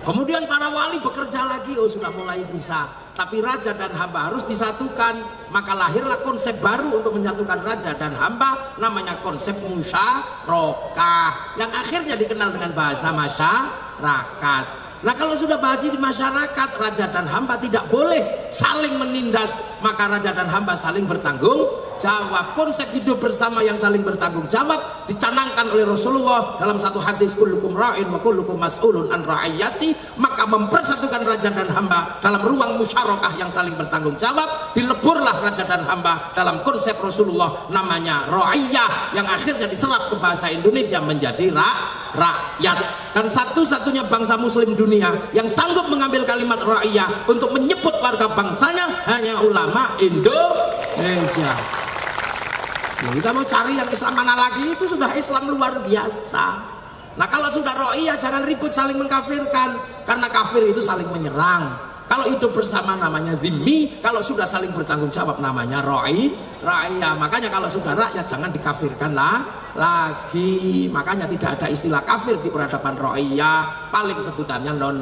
Kemudian para wali bekerja lagi, oh sudah mulai bisa. Tapi raja dan hamba harus disatukan. Maka lahirlah konsep baru untuk menyatukan raja dan hamba, namanya konsep musyarakah, yang akhirnya dikenal dengan bahasa masyarakat. Nah kalau sudah bahagi di masyarakat, raja dan hamba tidak boleh saling menindas, maka raja dan hamba saling bertanggung jawab. Konsep hidup bersama yang saling bertanggung jawab dicanangkan oleh Rasulullah dalam satu hadis, kullukum ra'in wa kullukum mas'ulun an ra'iyati. Maka mempersatukan raja dan hamba dalam ruang musyarakah yang saling bertanggung jawab, dileburlah raja dan hamba dalam konsep Rasulullah namanya ra'iyah, yang akhirnya diserap ke bahasa Indonesia menjadi rakyat. Dan satu-satunya bangsa muslim dunia yang sanggup mengambil kalimat ra'iyah untuk menyebut warga bangsanya hanya ulama Indonesia. Nah, kita mau cari yang Islam mana lagi? Itu sudah Islam luar biasa. Nah kalau sudah ra'iyah jangan ribut saling mengkafirkan, karena kafir itu saling menyerang. Kalau hidup bersama namanya dhimmi, kalau sudah saling bertanggung jawab namanya ra'iyah. Makanya kalau sudah rakyat jangan dikafirkan lagi. Makanya tidak ada istilah kafir di peradaban ra'iyah, paling sebutannya non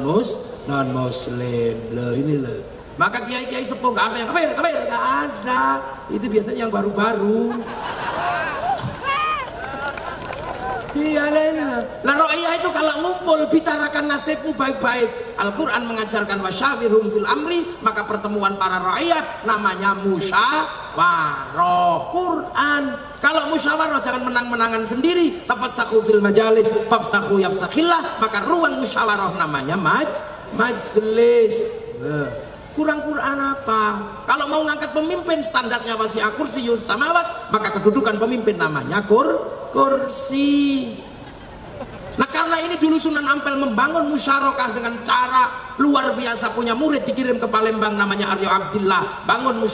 muslim. Loh ini loh. Maka kiai-kiai sepuh nggak ada yang kafir, nggak ada. Itu biasanya yang baru-baru. Iya lah, ra'iyah itu kalau ngumpul bicarakan nasibmu baik-baik. Al-Quran mengajarkan wasyawirhum fil amri, maka pertemuan para ra'iyah namanya musyawarah. Quran. Kalau musyawarah jangan menang-menangan sendiri. Tafassahu fil majalis, fafsahu yafsakhillah, maka ruang musyawarah namanya majelis. Kurang Quran apa? Kalau mau ngangkat pemimpin standarnya wasi'a kursiyus samawat, maka kedudukan pemimpin namanya kursi. Nah karena ini dulu Sunan Ampel membangun musyarakah dengan cara luar biasa, punya murid dikirim ke Palembang namanya Aryo Abdillah, bangun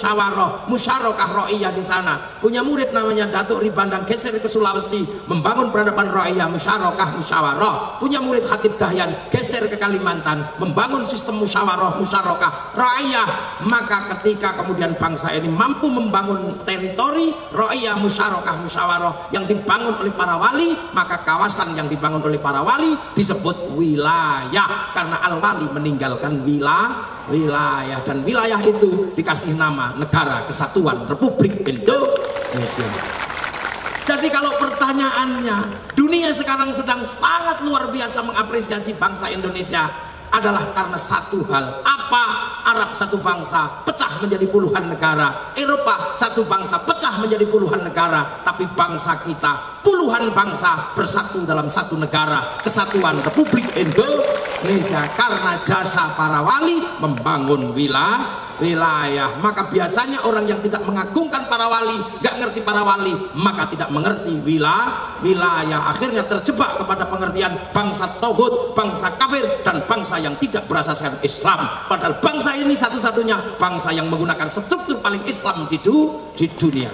musyarakah ra'iyah di sana. Punya murid namanya Datuk Ribandang, geser ke Sulawesi, membangun peradaban ra'iyah, musyarakah, musyawarah. Punya murid Khatib Dahyan, geser ke Kalimantan, membangun sistem musyarakah ra'iyah. Maka ketika kemudian bangsa ini mampu membangun teritori ra'iyah, musyarakah, musyawarah yang dibangun oleh para wali, maka kawasan yang dibangun oleh para wali disebut wilayah, karena al-wali meninggalkan wilayah, dan wilayah itu dikasih nama Negara Kesatuan Republik Indonesia. Jadi kalau pertanyaannya, dunia sekarang sedang sangat luar biasa mengapresiasi bangsa Indonesia, adalah karena satu hal. Apa? Arab satu bangsa pecah menjadi puluhan negara, Eropa satu bangsa pecah menjadi puluhan negara, tapi bangsa kita puluhan bangsa bersatu dalam satu negara, Kesatuan Republik Indonesia, karena jasa para wali membangun wilayah. Maka biasanya orang yang tidak mengagungkan para wali, nggak ngerti para wali, maka tidak mengerti wilayah, akhirnya terjebak kepada pengertian bangsa tauhid, bangsa kafir, dan bangsa yang tidak berasaskan Islam. Padahal bangsa ini satu-satunya bangsa yang menggunakan struktur paling Islam di dunia.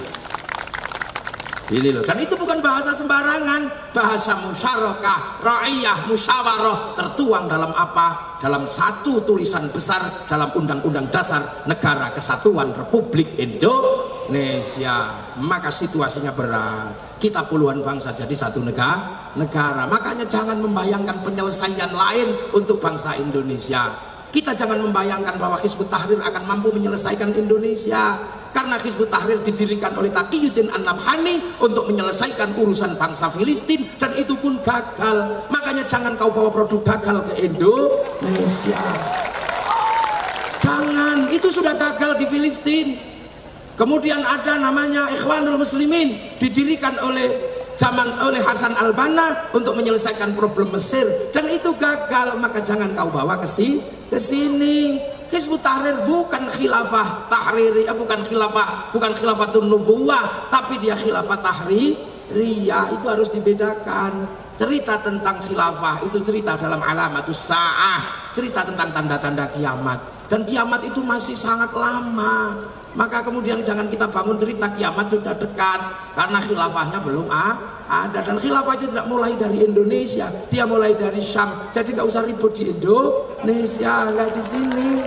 Ini loh. Dan itu bukan bahasa sembarangan, bahasa musyarakah, ra'iyah, musyawarah, tertuang dalam apa? Dalam satu tulisan besar dalam Undang-Undang Dasar Negara Kesatuan Republik Indonesia. Maka situasinya berat. Kita puluhan bangsa jadi satu negara. Makanya jangan membayangkan penyelesaian lain untuk bangsa Indonesia. Kita jangan membayangkan bahwa Hizbut Tahrir akan mampu menyelesaikan Indonesia, karena Hizbut Tahrir didirikan oleh Taqiyuddin An-Nabhani untuk menyelesaikan urusan bangsa Filistin, dan itu pun gagal. Makanya jangan kau bawa produk gagal ke Indonesia. Jangan, itu sudah gagal di Filistin. Kemudian ada namanya Ikhwanul Muslimin, didirikan oleh Hasan al-Banna untuk menyelesaikan problem Mesir, dan itu gagal. Maka jangan kau bawa ke sini. Hizbut Tahrir bukan khilafah tahriri, bukan khilafatun nubuwah, tapi dia khilafah tahririyah. Itu harus dibedakan. Cerita tentang khilafah itu cerita dalam alamatus sa'ah, cerita tentang tanda-tanda kiamat, dan kiamat itu masih sangat lama. Maka kemudian jangan kita bangun cerita kiamat sudah dekat, karena khilafahnya belum ada. Dan khilafah itu tidak mulai dari Indonesia, dia mulai dari Syam. Jadi nggak usah ribut di Indonesia, nggak di sini.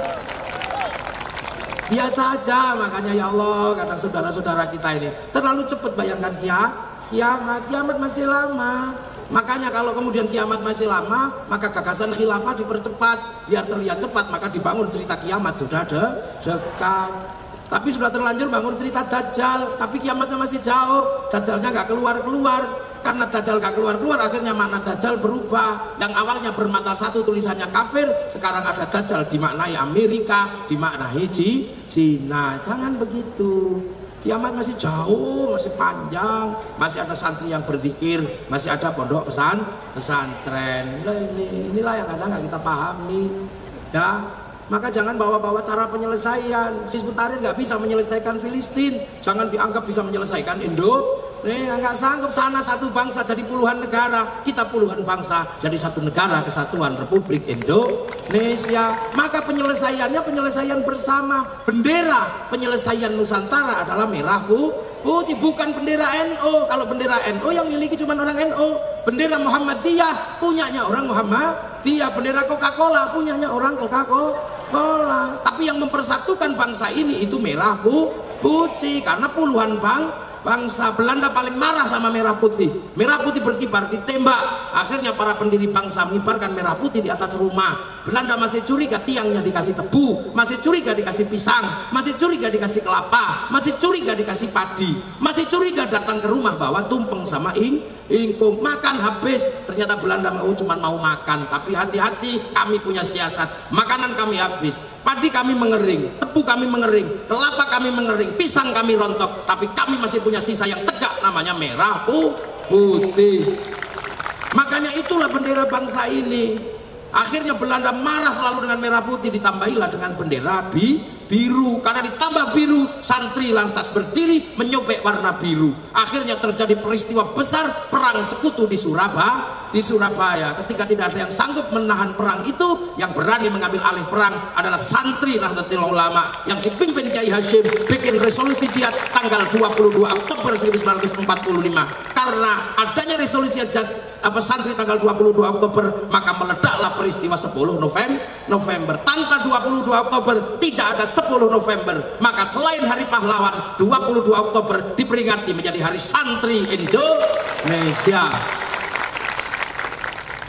Biasa aja. Makanya ya Allah, kadang saudara-saudara kita ini terlalu cepat bayangkan kiamat masih lama. Makanya kalau kemudian kiamat masih lama, maka gagasan khilafah dipercepat biar terlihat cepat, maka dibangun cerita kiamat sudah dekat. Tapi sudah terlanjur bangun cerita Dajjal, tapi kiamatnya masih jauh, Dajjalnya nggak keluar-keluar. Karena Dajjal nggak keluar-keluar, akhirnya makna Dajjal berubah. Yang awalnya bermata satu tulisannya kafir, sekarang ada Dajjal dimaknai Amerika, dimaknai Cina. Jangan begitu. Kiamat masih jauh, masih panjang, masih ada santri yang berzikir, masih ada pondok pesantren. Nah, inilah yang kadang nggak kita pahami, ya. Maka jangan bawa-bawa cara penyelesaian. Hizbut Tahrir nggak bisa menyelesaikan Filistin, jangan dianggap bisa menyelesaikan Indo. Nggak sanggup. Sana satu bangsa jadi puluhan negara, kita puluhan bangsa jadi satu negara kesatuan Republik Indonesia. Maka penyelesaiannya penyelesaian bersama. Bendera penyelesaian Nusantara adalah merah putih, bukan bendera NU. Kalau bendera NU yang miliki cuma orang NU. Bendera Muhammadiyah punyanya orang Muhammadiyah. Bendera Coca-Cola punyanya orang Coca-Cola. Tapi yang mempersatukan bangsa ini itu merah putih, karena puluhan bangsa. Belanda paling marah sama merah putih. Merah putih berkibar, ditembak. Akhirnya para pendiri bangsa mengibarkan merah putih di atas rumah. Belanda masih curiga tiangnya dikasih tebu, masih curiga dikasih pisang, masih curiga dikasih kelapa, masih curiga dikasih padi, masih curiga datang ke rumah bawa tumpeng sama ingkung. Makan habis, ternyata Belanda cuma mau makan. Tapi hati-hati, kami punya siasat. Makanan kami habis, padi kami mengering, tebu kami mengering, kelapa kami mengering, pisang kami rontok, tapi kami masih punya sisa yang tegak, namanya merah putih. Makanya itulah bendera bangsa ini. Akhirnya Belanda marah selalu dengan merah putih, ditambahilah dengan bendera biru. Karena ditambah biru, santri lantas berdiri menyobek warna biru. Akhirnya terjadi peristiwa besar, perang sekutu di Surabaya. Ketika tidak ada yang sanggup menahan perang itu, yang berani mengambil alih perang adalah santri Nahdlatul Ulama yang dipimpin Kiai Hasyim, bikin resolusi jihad tanggal 22 Oktober 1945. Karena adanya resolusi santri tanggal 22 Oktober, maka meledaklah peristiwa 10 November. Tanpa 22 Oktober tidak ada 10 November. Maka selain Hari Pahlawan, 22 Oktober diperingati menjadi Hari Santri Indonesia.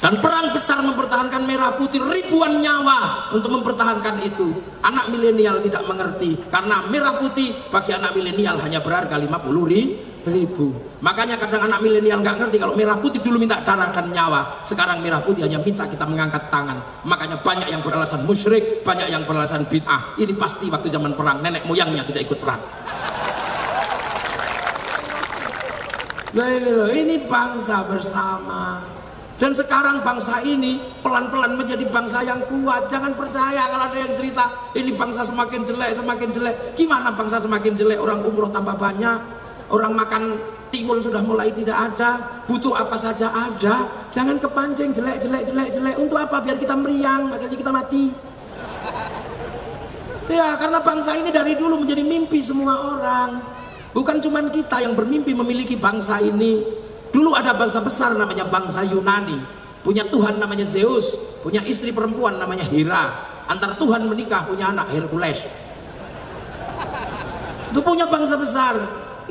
Dan perang besar mempertahankan merah putih, ribuan nyawa untuk mempertahankan itu. Anak milenial tidak mengerti, karena merah putih bagi anak milenial hanya berharga 50.000. Makanya kadang anak milenial nggak ngerti kalau merah putih dulu minta darah dan nyawa, sekarang merah putih hanya minta kita mengangkat tangan. Makanya banyak yang beralasan musyrik, banyak yang beralasan bid'ah. Ini pasti waktu zaman perang nenek moyangnya tidak ikut perang. Nah ini bangsa bersama. Dan sekarang bangsa ini pelan-pelan menjadi bangsa yang kuat. Jangan percaya kalau ada yang cerita ini bangsa semakin jelek, semakin jelek. Gimana bangsa semakin jelek? Orang umroh tambah banyak, orang makan timun sudah mulai tidak ada, butuh apa saja ada. Jangan kepancing jelek. Untuk apa? Biar kita meriang, akhirnya kita mati. Ya, karena bangsa ini dari dulu menjadi mimpi semua orang. Bukan cuma kita yang bermimpi memiliki bangsa ini. Dulu ada bangsa besar namanya bangsa Yunani, punya Tuhan namanya Zeus, punya istri perempuan namanya Hera. Antar Tuhan menikah punya anak Hercules. Itu punya bangsa besar.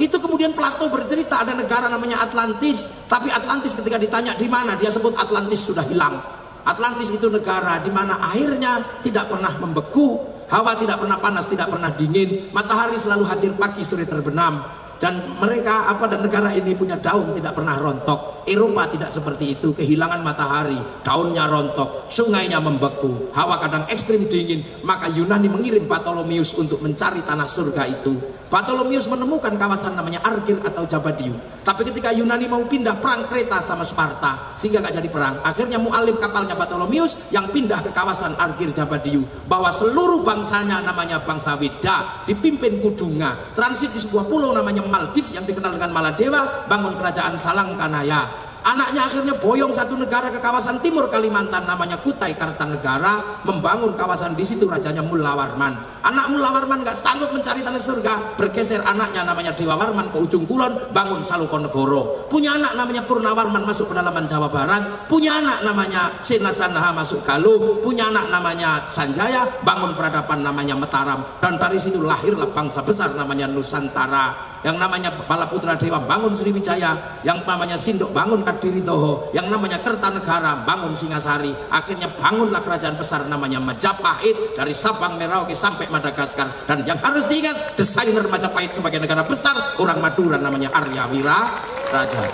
Itu kemudian Plato bercerita ada negara namanya Atlantis, tapi Atlantis ketika ditanya di mana, dia sebut Atlantis sudah hilang. Atlantis itu negara di mana airnya tidak pernah membeku, hawa tidak pernah panas, tidak pernah dingin, matahari selalu hadir pagi sore terbenam. Dan mereka dan negara ini punya daun tidak pernah rontok. Eropa tidak seperti itu, kehilangan matahari, daunnya rontok, sungainya membeku, hawa kadang ekstrim dingin. Maka Yunani mengirim Ptolemaeus untuk mencari tanah surga itu. Ptolemaeus menemukan kawasan namanya Argir atau Jabadiu. Tapi ketika Yunani mau pindah perang Kreta sama Sparta, sehingga gak jadi perang. Akhirnya mualim kapalnya Ptolemaeus yang pindah ke kawasan Argir Jabadiu, bawa seluruh bangsanya namanya bangsa Weda, dipimpin Kudunga, transit di sebuah pulau namanya Maldives yang dikenal dengan Maladewa, bangun kerajaan Salangkanaya. Anaknya akhirnya boyong satu negara ke kawasan timur Kalimantan namanya Kutai Kartanegara, membangun kawasan di situ rajanya Mulawarman. Anak Mulawarman nggak sanggup mencari tanah surga, bergeser anaknya namanya Dewa Warman ke ujung kulon, bangun Salukonegoro. Punya anak namanya Purnawarman masuk pedalaman Jawa Barat, punya anak namanya Sinasanaha masuk Galuh, punya anak namanya Sanjaya, bangun peradaban namanya Mataram. Dan dari situ lahirlah bangsa besar namanya Nusantara. yang namanya Balaputra Dewa bangun Sriwijaya, yang namanya Sindok bangun Kadiri Toho, yang namanya Kertanegara bangun Singasari, akhirnya bangunlah kerajaan besar namanya Majapahit dari Sabang Merauke sampai Madagaskar. Dan yang harus diingat, desainer Majapahit sebagai negara besar orang Madura namanya Arya Wiraraja.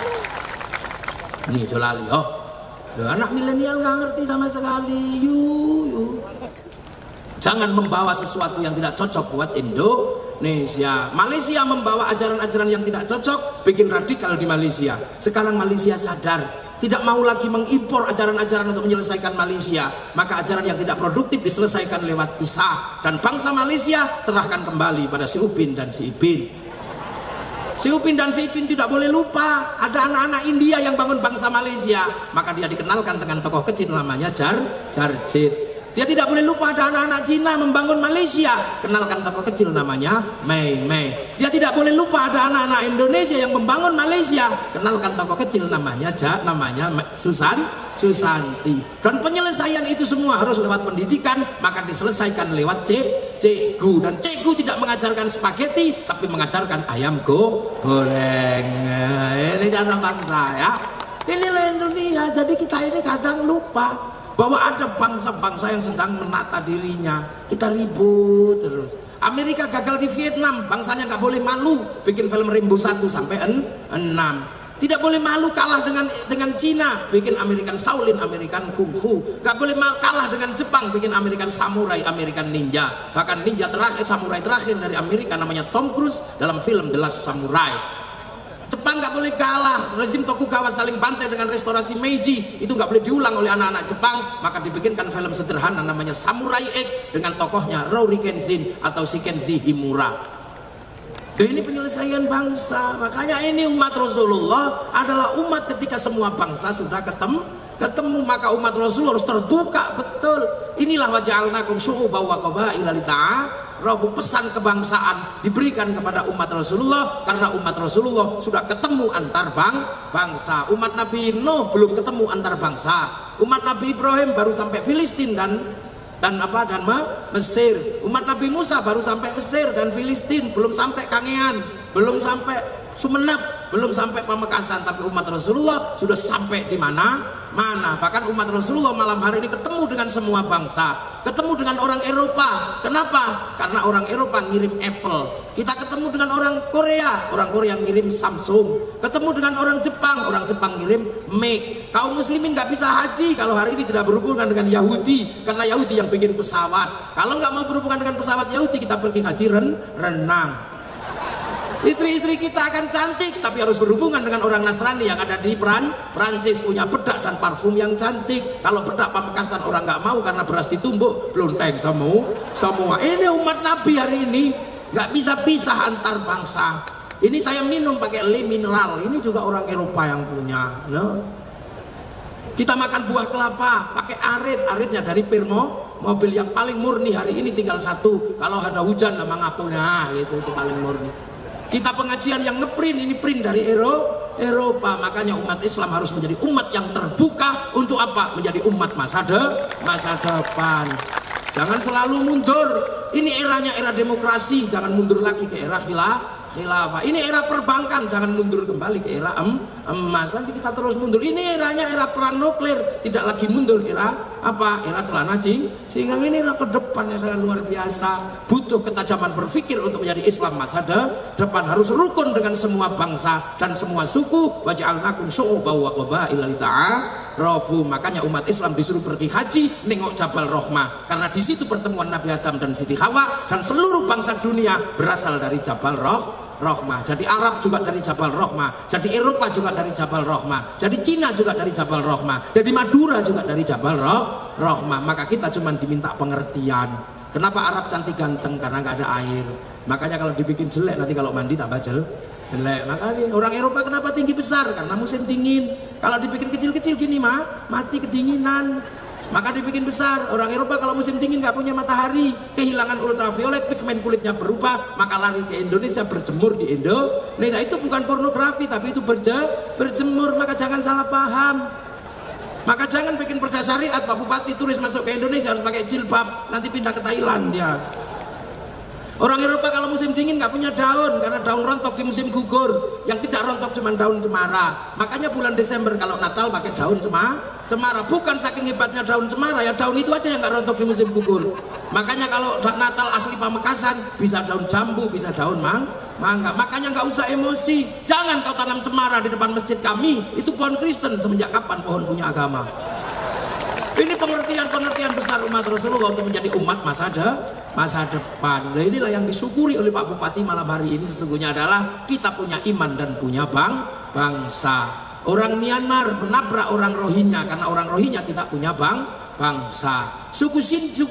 Ini Jolali, anak milenial nggak ngerti sama sekali. Jangan membawa sesuatu yang tidak cocok buat Indonesia. Malaysia membawa ajaran-ajaran yang tidak cocok, bikin radikal di Malaysia. Sekarang Malaysia sadar, tidak mau lagi mengimpor ajaran-ajaran untuk menyelesaikan Malaysia. Maka ajaran yang tidak produktif diselesaikan lewat pisah. Dan bangsa Malaysia serahkan kembali pada si Upin dan si Ipin. Si Upin dan si Ipin tidak boleh lupa ada anak-anak India yang bangun bangsa Malaysia. Maka dia dikenalkan dengan tokoh kecil namanya Jarjit. Dia tidak boleh lupa ada anak-anak Cina membangun Malaysia, kenalkan tokoh kecil namanya Mei Mei. Dia tidak boleh lupa ada anak-anak Indonesia yang membangun Malaysia, kenalkan tokoh kecil namanya Susanti. Dan penyelesaian itu semua harus lewat pendidikan, maka diselesaikan lewat cikgu. Dan cikgu tidak mengajarkan spaghetti, tapi mengajarkan ayam goreng. Ini cara bangsa ya. Inilah Indonesia. Jadi kita ini kadang lupa bahwa ada bangsa-bangsa yang sedang menata dirinya. Kita ribut terus. Amerika gagal di Vietnam, bangsanya nggak boleh malu bikin film Rambo 1 sampai 6. Tidak boleh malu kalah dengan Cina, bikin American Shaolin, American Kung Fu. Nggak boleh kalah dengan Jepang, bikin American Samurai, American Ninja. Bahkan ninja terakhir, samurai terakhir dari Amerika namanya Tom Cruise dalam film The Last Samurai. Jepang nggak boleh kalah, rezim Tokugawa saling bantai dengan restorasi Meiji, itu nggak boleh diulang oleh anak-anak Jepang. Maka dibikinkan film sederhana namanya Samurai X dengan tokohnya Rory Kenshin atau Shikenji Himura. Ini penyelesaian bangsa. Makanya ini umat Rasulullah adalah umat ketika semua bangsa sudah ketemu, maka umat Rasul harus terbuka betul. Inilah waja'alnakum syu'uban wa qabaila lita'arafu, pesan kebangsaan diberikan kepada umat Rasulullah karena umat Rasulullah sudah ketemu antar bangsa. Umat Nabi Nuh belum ketemu antar bangsa. Umat Nabi Ibrahim baru sampai Filistin dan Mesir. Umat Nabi Musa baru sampai Mesir dan Filistin, belum sampai Kangean, belum sampai Sumeneb, belum sampai Pamekasan. Tapi umat Rasulullah sudah sampai di mana. Bahkan umat Rasulullah malam hari ini ketemu dengan semua bangsa, ketemu dengan orang Eropa. Kenapa? Karena orang Eropa ngirim Apple. Kita ketemu dengan orang Korea ngirim Samsung. Ketemu dengan orang Jepang ngirim Mac. Kaum muslimin nggak bisa haji kalau hari ini tidak berhubungan dengan Yahudi, karena Yahudi yang bikin pesawat. Kalau nggak mau berhubungan dengan pesawat Yahudi, kita pergi haji renang. Istri-istri kita akan cantik, tapi harus berhubungan dengan orang Nasrani yang ada di Prancis, punya bedak dan parfum yang cantik. Kalau bedak Pamekasan orang nggak mau karena beras ditumbuk, blonteng semua. Ini umat Nabi hari ini nggak bisa pisah antar bangsa. Ini saya minum pakai le mineral, ini juga orang Eropa yang punya. No? Kita makan buah kelapa pakai aritnya dari Pirmo, mobil yang paling murni hari ini tinggal satu. Kalau ada hujan sama ngapung, gitu itu paling murni. Kita pengajian yang ngeprint, ini print dari Eropa. Makanya umat Islam harus menjadi umat yang terbuka. Untuk apa? Menjadi umat masa depan. Jangan selalu mundur. Ini eranya era demokrasi, jangan mundur lagi ke era khilafah. Ini era perbankan, jangan mundur kembali ke era emas. Nanti kita terus mundur. Ini eranya era perang nuklir, tidak lagi mundur era celana sehingga ini era ke depan yang sangat luar biasa. Butuh ketajaman berpikir untuk menjadi Islam masa depan. Harus rukun dengan semua bangsa dan semua suku. Waja'alnakum syu'uban wa qabaila lita'arafu. Makanya umat Islam disuruh pergi haji, nengok Jabal Rahmah, karena di situ pertemuan Nabi Adam dan Siti Hawa, dan seluruh bangsa dunia berasal dari Jabal Rahmah. Jadi Arab juga dari Jabal Rahmah, jadi Eropa juga dari Jabal Rahmah, jadi Cina juga dari Jabal Rahmah, jadi Madura juga dari Jabal Rahmah. Maka kita cuma diminta pengertian. Kenapa Arab cantik ganteng? Karena nggak ada air. Makanya kalau dibikin jelek, nanti kalau mandi tambah jelek. Makanya orang Eropa kenapa tinggi besar? Karena musim dingin. Kalau dibikin kecil-kecil gini mati kedinginan. Maka dibikin besar. Orang Eropa kalau musim dingin nggak punya matahari, kehilangan ultraviolet, pigmen kulitnya berubah, maka lari ke Indonesia, berjemur di Indonesia. Itu bukan pornografi, tapi itu berjemur. Maka jangan salah paham. Maka jangan bikin perda syariat, Pak Bupati turis masuk ke Indonesia harus pakai jilbab, nanti pindah ke Thailand dia. Orang Eropa kalau musim dingin nggak punya daun karena daun rontok di musim gugur. Yang tidak rontok cuma daun cemara. Makanya bulan Desember kalau Natal pakai daun cemara. Bukan saking hebatnya daun cemara, ya daun itu aja yang nggak rontok di musim gugur. Makanya kalau Natal asli Pamekasan bisa daun jambu, bisa daun mangga. Makanya nggak usah emosi. Jangan kau tanam cemara di depan masjid kami. Itu pohon Kristen. Semenjak kapan pohon punya agama? Ini pengertian besar umat Rasulullah untuk menjadi umat masa depan. Nah, inilah yang disyukuri oleh Pak Bupati malam hari ini sesungguhnya adalah kita punya iman dan punya bangsa. Orang Myanmar menabrak orang Rohingya karena orang Rohingya tidak punya bangsa. Suku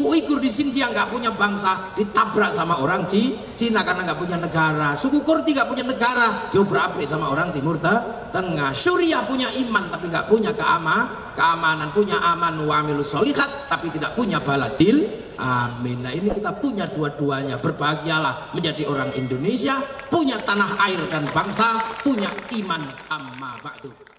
Uighur di Xinjiang nggak punya bangsa, ditabrak sama orang Cina karena nggak punya negara. Suku Kurdi nggak punya negara, diobrak-abrik sama orang Timur Tengah. Suriah punya iman tapi nggak punya keamanan, punya aman wa amilus sholihat tapi tidak punya baladil. Amin. Nah ini kita punya dua-duanya. Berbahagialah menjadi orang Indonesia, punya tanah air dan bangsa, punya iman amma ba'du.